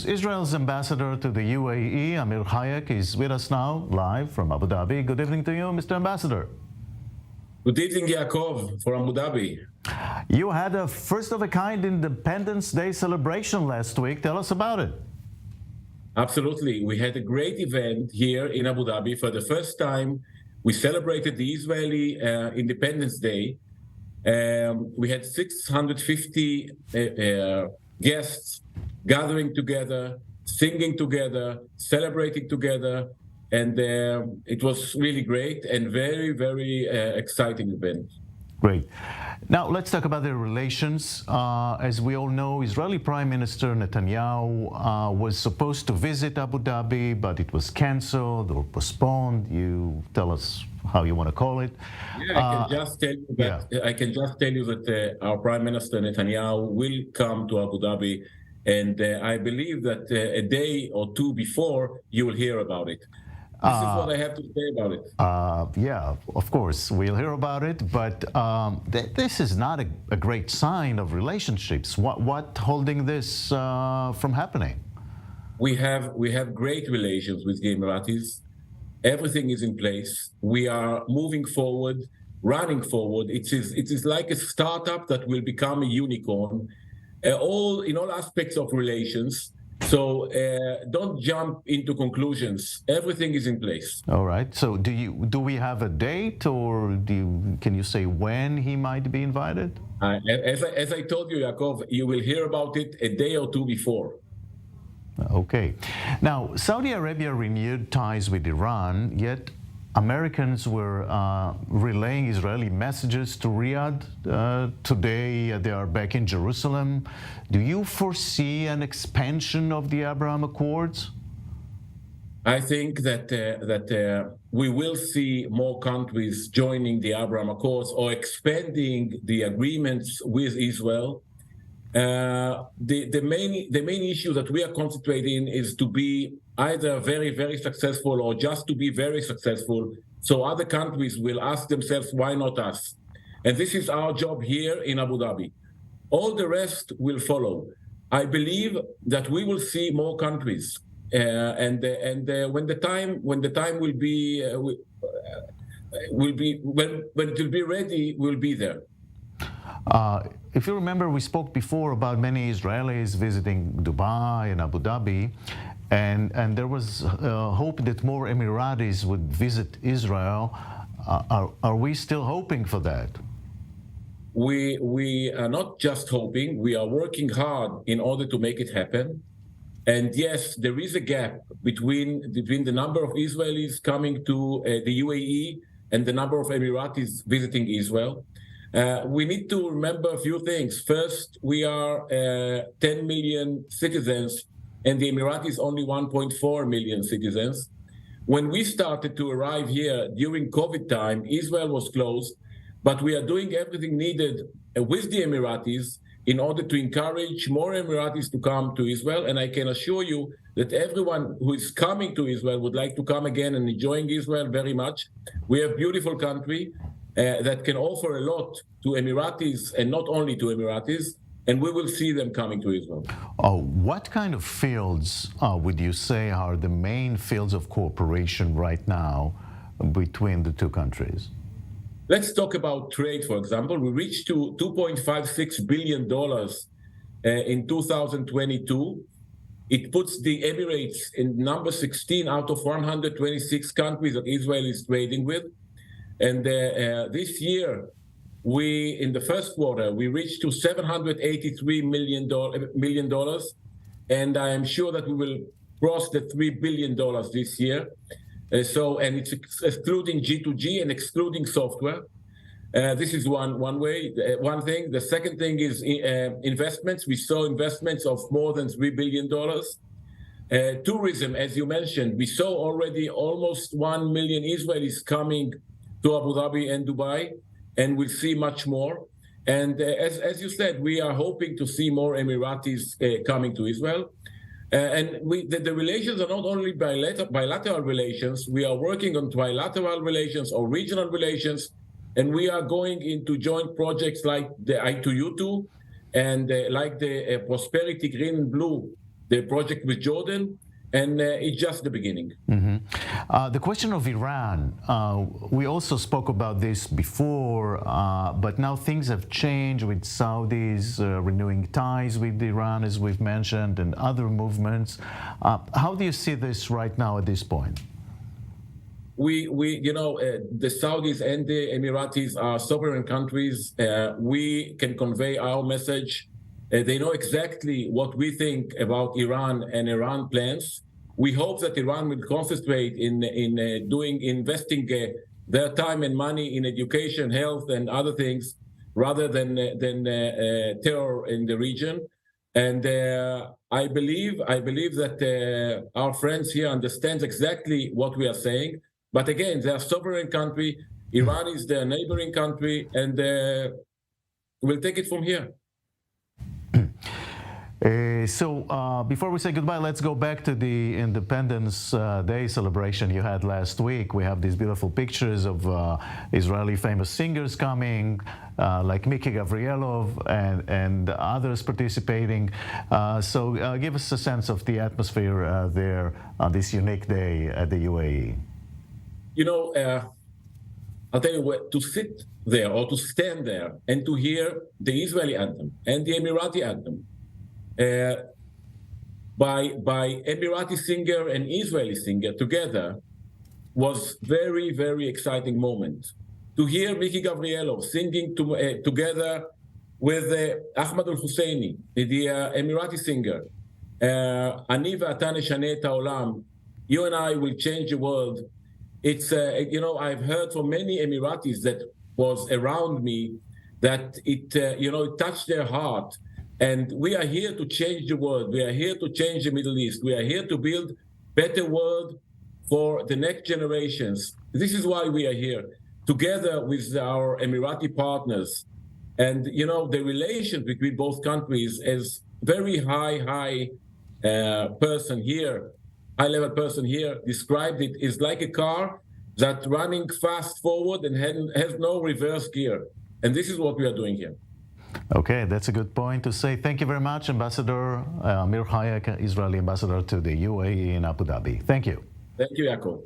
Israel's ambassador to the UAE, Amir Hayek, is with us now, live from Abu Dhabi. Good evening to you, Mr. Ambassador. Good evening, Yaakov, from Abu Dhabi. You had a first-of-a-kind Independence Day celebration last week. Tell us about it. Absolutely. We had a great event here in Abu Dhabi. For the first time, we celebrated the Israeli Independence Day. We had 650 guests gathering together, singing together, celebrating together, and it was really great and very, very exciting event. Great. Now, let's talk about the relations. As we all know, Israeli Prime Minister Netanyahu was supposed to visit Abu Dhabi, but it was canceled or postponed. You tell us how you want to call it. Yeah, I can just tell you that our Prime Minister Netanyahu will come to Abu Dhabi, and I believe that a day or two before you will hear about it. This is what I have to say about it. Yeah, of course, we'll hear about it, but this is not a great sign of relationships. What holding this from happening? We have great relations with the Emiratis. Everything is in place. We are moving forward, running forward. It is like a startup that will become a unicorn, in all aspects of relations. So don't jump into conclusions. Everything is in place. All right. So do we have a date, or can you say when he might be invited? As I told you, Yaakov, you will hear about it a day or two before. Okay. Now, Saudi Arabia renewed ties with Iran, yet Americans were relaying Israeli messages to Riyadh. Today, they are back in Jerusalem. Do you foresee an expansion of the Abraham Accords? I think that we will see more countries joining the Abraham Accords or expanding the agreements with Israel. The main issue that we are concentrating is to be either very, very successful or just to be very successful, so other countries will ask themselves, why not us? And this is our job here in Abu Dhabi. All the rest will follow. I believe that we will see more countries, and when the time will be when it will be ready, we'll be there. If you remember, we spoke before about many Israelis visiting Dubai and Abu Dhabi, and there was hope that more Emiratis would visit Israel. Are we still hoping for that? We are not just hoping. We are working hard in order to make it happen. And yes, there is a gap between the number of Israelis coming to the UAE and the number of Emiratis visiting Israel. We need to remember a few things. First, we are 10 million citizens, and the Emiratis only 1.4 million citizens. When we started to arrive here during COVID time, Israel was closed, but we are doing everything needed with the Emiratis in order to encourage more Emiratis to come to Israel. And I can assure you that everyone who is coming to Israel would like to come again and enjoying Israel very much. We have a beautiful country that can offer a lot to Emiratis, and not only to Emiratis, and we will see them coming to Israel. What kind of fields would you say are the main fields of cooperation right now between the two countries? Let's talk about trade, for example. We reached to $2.56 billion in 2022. It puts the Emirates in number 16 out of 126 countries that Israel is trading with. And this year, in the first quarter, we reached to $783 million, and I am sure that we will cross the $3 billion this year. And it's excluding G2G and excluding software. This is one way, one thing. The second thing is investments. We saw investments of more than $3 billion. Tourism, as you mentioned, we saw already almost 1 million Israelis coming to Abu Dhabi and Dubai, and we'll see much more. And as you said, we are hoping to see more Emiratis coming to Israel. And the relations are not only bilateral relations, we are working on trilateral relations or regional relations, and we are going into joint projects like the I2U2 and like the Prosperity Green and Blue the project with Jordan, and it's just the beginning. The question of Iran, we also spoke about this before, but now things have changed with Saudis renewing ties with Iran, as we've mentioned, and other movements. How do you see this right now at this point? The Saudis and the Emiratis are sovereign countries. We can convey our message. They know exactly what we think about Iran and Iran plans. We hope that Iran will concentrate in investing their time and money in education, health, and other things, rather than terror in the region. And I believe that our friends here understand exactly what we are saying. But again, they are a sovereign country. Iran is their neighboring country, and we'll take it from here. So before we say goodbye, let's go back to the Independence Day celebration you had last week. We have these beautiful pictures of Israeli famous singers coming, like Miki Gavrielov and others participating. So give us a sense of the atmosphere there on this unique day at the UAE. I'll tell you what, to sit there or to stand there and to hear the Israeli anthem and the Emirati anthem, by Emirati singer and Israeli singer together, was very, very exciting moment. To hear Miki Gavrielov singing together with Ahmad al-Husseini, the Emirati singer, Ani ve'ata neshane et ha'olam, you and I will change the world. It's, I've heard from many Emiratis that was around me that it touched their heart. And we are here to change the world. We are here to change the Middle East. We are here to build better world for the next generations. This is why we are here, together with our Emirati partners. And, the relations between both countries, as very high person here, high-level person here described it, is like a car that's running fast forward and has no reverse gear. And this is what we are doing here. Okay, that's a good point to say. Thank you very much, Ambassador Amir Hayek, Israeli ambassador to the UAE in Abu Dhabi. Thank you. Thank you, Yaakov.